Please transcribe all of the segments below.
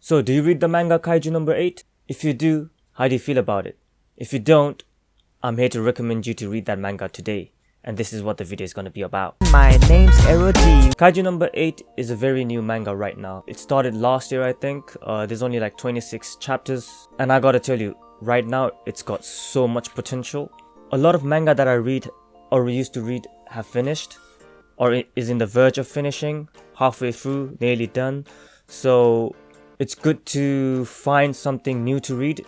So, do you read the manga Kaiju number 8? If you do, how do you feel about it? If you don't, I'm here to recommend you to read that manga today. And this is what the video is going to be about. My name's Erodi. Kaiju number 8 is a very new manga right now. It started last year, I think. There's only like 26 chapters. And I gotta tell you, right now, it's got so much potential. A lot of manga that I read or used to read have finished. Or is in the verge of finishing. Halfway through, nearly done. So it's good to find something new to read.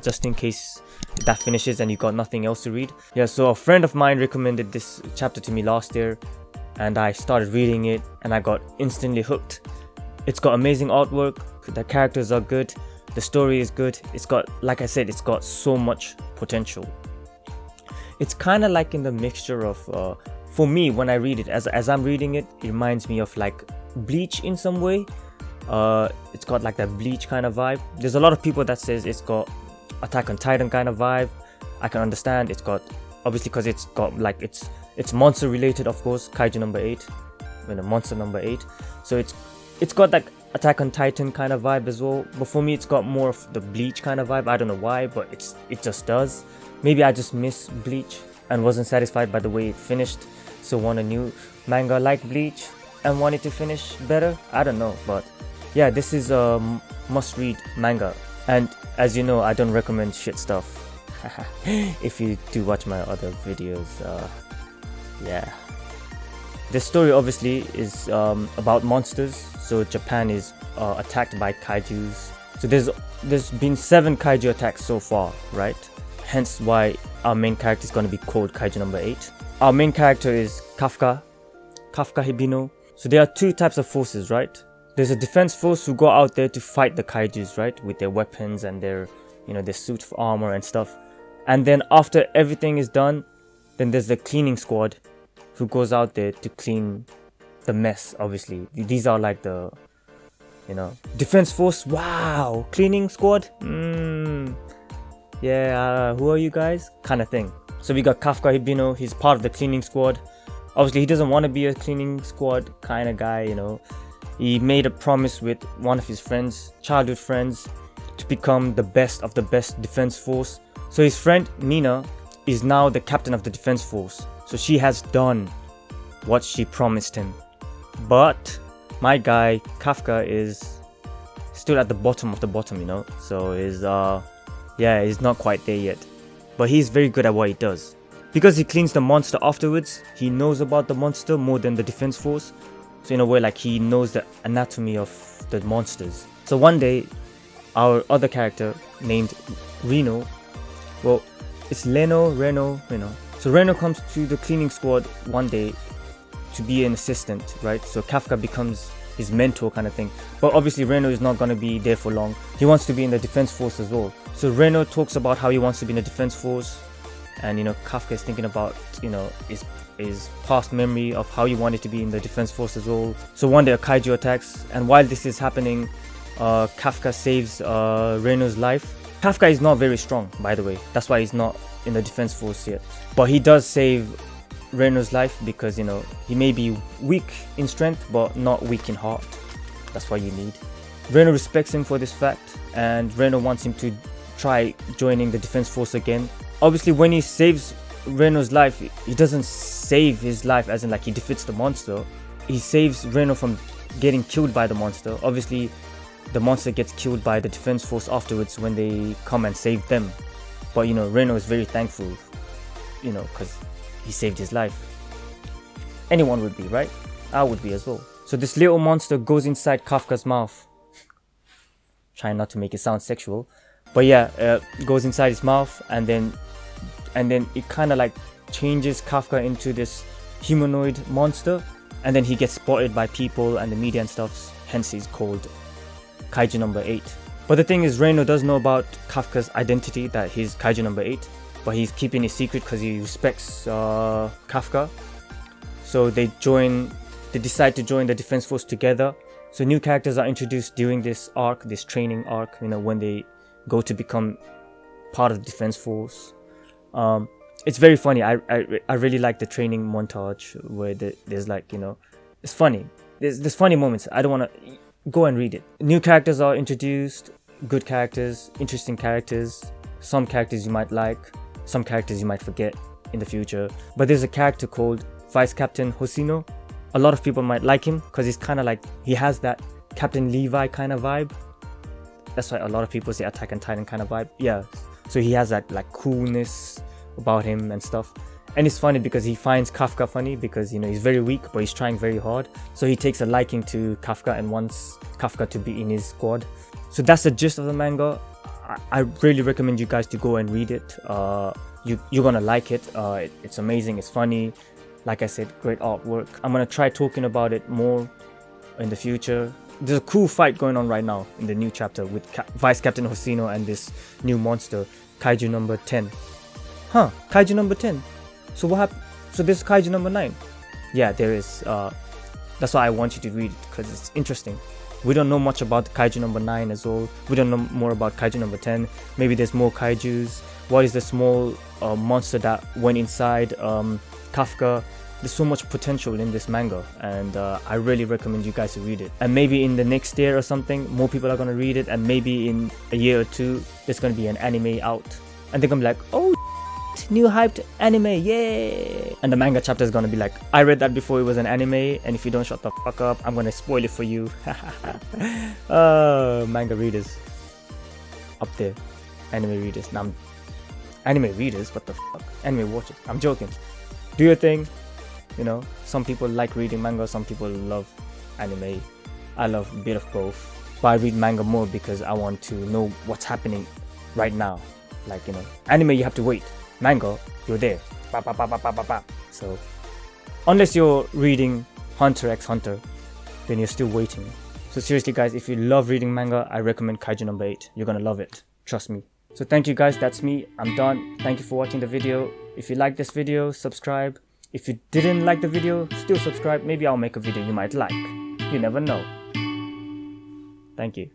Just in case that finishes and you got nothing else to read. Yeah, so a friend of mine recommended this chapter to me last year and I started reading it and I got instantly hooked. It's got amazing artwork, the characters are good, the story is good. It's got, like I said, it's got so much potential. It's kind of like in the mixture of, for me when I read it, as I'm reading it, it reminds me of like Bleach in some way. It's got like that Bleach kind of vibe. There's a lot of people that says it's got Attack on Titan kind of vibe. I can understand. It's got, obviously, because it's got like it's monster related, of course. Kaiju number 8, monster number 8. So it's got like Attack on Titan kind of vibe as well. But for me, it's got more of the Bleach kind of vibe. I don't know why, but it just does. Maybe I just miss Bleach and wasn't satisfied by the way it finished. So want a new manga like Bleach and want it to finish better. I don't know, but yeah, this is a must-read manga. And as you know, I don't recommend shit stuff. If you do watch my other videos, yeah. This story obviously is about monsters. So Japan is attacked by kaijus. So there's been 7 kaiju attacks so far, right? Hence why our main character is going to be called Kaiju number 8. Our main character is Kafka Hibino. So there are 2 types of forces, right? There's a defense force who go out there to fight the kaijus, right? With their weapons and their suit of armor and stuff. And then after everything is done, then there's the cleaning squad who goes out there to clean the mess, obviously. These are like the, defense force. Wow, cleaning squad. Yeah, who are you guys? Kind of thing. So we got Kafka Hibino. He's part of the cleaning squad. Obviously, he doesn't want to be a cleaning squad kind of guy, He made a promise with one of his friends, childhood friends, to become the best of the best defense force. So his friend Mina is now the captain of the defense force. So she has done what she promised him. But my guy Kafka is still at the bottom of the bottom, So he's not quite there yet. But he's very good at what he does. Because he cleans the monster afterwards, he knows about the monster more than the defense force. So in a way, like, he knows the anatomy of the monsters. So one day, our other character named Reno, well, it's Reno. So Reno comes to the cleaning squad one day to be an assistant, right? So Kafka becomes his mentor kind of thing. But obviously Reno is not going to be there for long. He wants to be in the defense force as well. So Reno talks about how he wants to be in the defense force. And Kafka is thinking about his past memory of how he wanted to be in the defense force as well. So one day a kaiju attacks, and while this is happening, Kafka saves Reno's life. Kafka is not very strong, by the way. That's why he's not in the defense force yet. But he does save Reno's life because he may be weak in strength but not weak in heart. That's what you need. Reno respects him for this fact, and Reno wants him to try joining the defense force again. Obviously, when he saves Reno's life, he doesn't save his life as in like he defeats the monster. He saves Reno from getting killed by the monster. Obviously, the monster gets killed by the defense force afterwards when they come and save them. But Reno is very thankful, because he saved his life. Anyone would be, right? I would be as well. So this little monster goes inside Kafka's mouth. Trying not to make it sound sexual. But yeah, goes inside his mouth, and then it kind of like changes Kafka into this humanoid monster, and then he gets spotted by people and the media and stuff. Hence he's called Kaiju number 8. But the thing is, Reno does know about Kafka's identity, that he's Kaiju number 8, but he's keeping it secret because he respects Kafka. So they decide to join the defense force together. So new characters are introduced during this arc, this training arc, when they go to become part of the defense force. It's very funny. I really like the training montage where there's like, it's funny. There's funny moments. I don't want to, go and read it. New characters are introduced, good characters, interesting characters. Some characters you might like, some characters you might forget in the future. But there's a character called Vice Captain Hoshino. A lot of people might like him because he's kind of like, he has that Captain Levi kind of vibe. That's why a lot of people say Attack on Titan kind of vibe. Yeah, so he has that like coolness about him and stuff. And it's funny because he finds Kafka funny because, you know, he's very weak, but he's trying very hard. So he takes a liking to Kafka and wants Kafka to be in his squad. So that's the gist of the manga. I really recommend you guys to go and read it. You're gonna like it. It's amazing, it's funny. Like I said, great artwork. I'm gonna try talking about it more in the future. There's a cool fight going on right now in the new chapter with Vice Captain Hoshino and this new monster, Kaiju number 10. Huh, Kaiju number 10. So what happened? So there's Kaiju number 9. Yeah, there is. That's why I want you to read it, because it's interesting. We don't know much about Kaiju number 9 as well. We don't know more about Kaiju number 10. Maybe there's more Kaijus. What is the small monster that went inside Kafka? There's so much potential in this manga, and I really recommend you guys to read it. And maybe in the next year or something, more people are going to read it, and maybe in a year or two, there's going to be an anime out. And they're going to be like, oh, new hyped anime, yay! And the manga chapter is going to be like, I read that before it was an anime, and if you don't shut the fuck up, I'm going to spoil it for you. Manga readers. Up there. Anime readers. Now, anime readers? What the fuck? Anime watchers. I'm joking. Do your thing. You know, some people like reading manga, some people love anime. I love a bit of both. But I read manga more because I want to know what's happening right now. Like, you know, anime you have to wait. Manga, you're there. Ba, ba, ba, ba, ba, ba, ba. So, unless you're reading Hunter x Hunter, then you're still waiting. So seriously guys, if you love reading manga, I recommend Kaiju number 8. You're gonna love it. Trust me. So thank you guys, that's me. I'm done. Thank you for watching the video. If you like this video, subscribe. If you didn't like the video, still subscribe. Maybe I'll make a video you might like. You never know. Thank you.